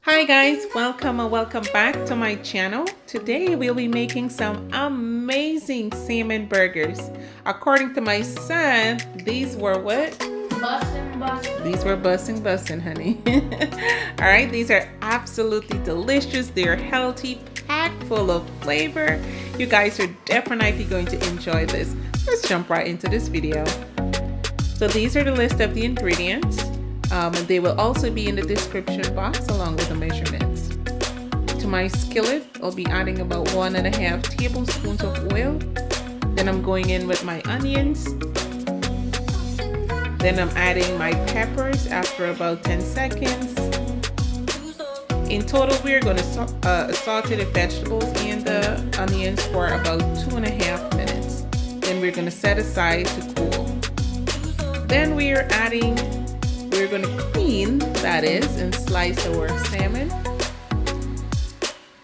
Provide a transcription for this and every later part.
Hi guys, welcome and welcome back to my channel. Today we'll be making some amazing salmon burgers. According to my son, these were what? Bussin'. These were bussin', honey. Alright, these are absolutely delicious. They're healthy, packed full of flavor. You guys are definitely going to enjoy this. Let's jump right into this video. So these are the list of the ingredients. And they will also be in the description box along with the measurements. To my skillet, I'll be adding about 1.5 tablespoons of oil. Then I'm going in with my onions. Then I'm adding my peppers after about 10 seconds. In total, we're going to saute the vegetables and the onions for about 2.5 minutes. Then we're going to set aside to cool. Then we're going to clean, that is, and slice our salmon.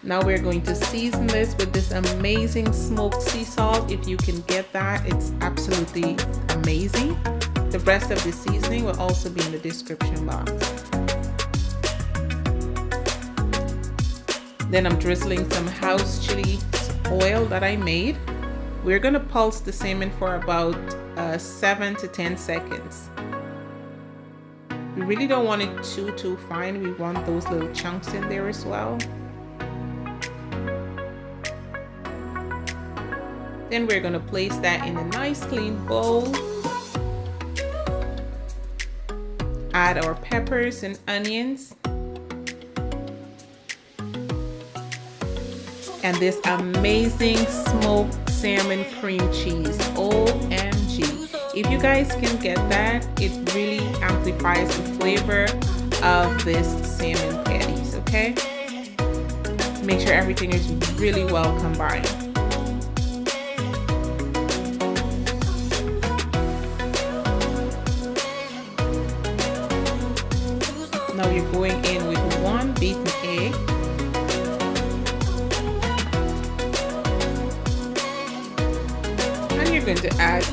Now we're going to season this with this amazing smoked sea salt. If you can get that, it's absolutely amazing. The rest of the seasoning will also be in the description box. Then I'm drizzling some house chili oil that I made. We're going to pulse the salmon for about 7 to 10 seconds. We really don't want it too fine. We want those little chunks in there as well. Then we're going to place that in a nice clean bowl. Add our peppers and onions. And this amazing smoked salmon cream cheese. OMG. If you guys can get that, it really amplifies the flavor of this salmon patties, okay? Make sure everything is really well combined. Now you're going in with 1 beaten egg. And you're going to add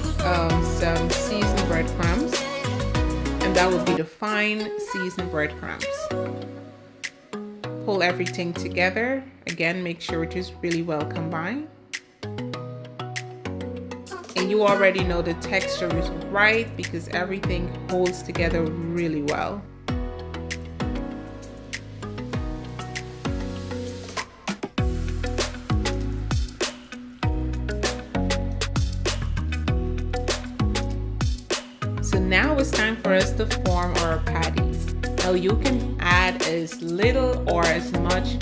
some seasoned breadcrumbs, and that would be the fine seasoned breadcrumbs. Pull everything together. Again, make sure it is really well combined. And you already know the texture is right because everything holds together really well. So now it's time for us to form our patties. Now you can add as little or as much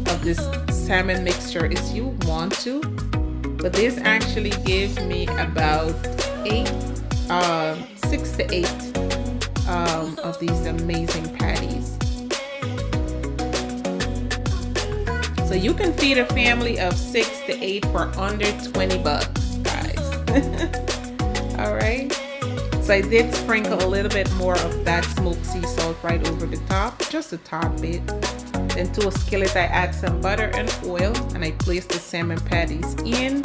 of this salmon mixture as you want to, but this actually gives me about 6 to 8 of these amazing patties. So you can feed a family of 6 to 8 for under 20 bucks, guys. All right. So I did sprinkle a little bit more of that smoked sea salt right over the top, just a top bit. Then to a skillet I add some butter and oil, and I place the salmon patties in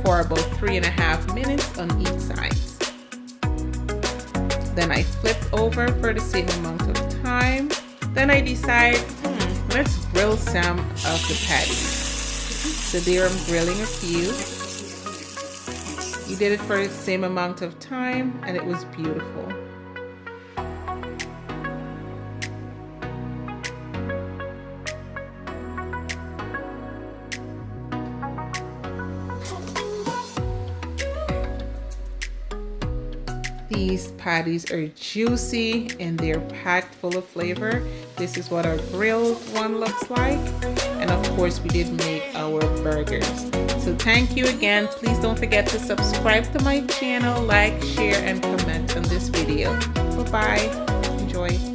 for about 3.5 minutes on each side. Then I flipped over for the same amount of time. Then I decide, let's grill some of the patties. So there I'm grilling a few. We did it for the same amount of time, and it was beautiful. These patties are juicy and they're packed full of flavor. This is what our grilled one looks like. And of course, we did make our burgers. So thank you again. Please don't forget to subscribe to my channel, like, share, and comment on this video. Bye-bye. Enjoy.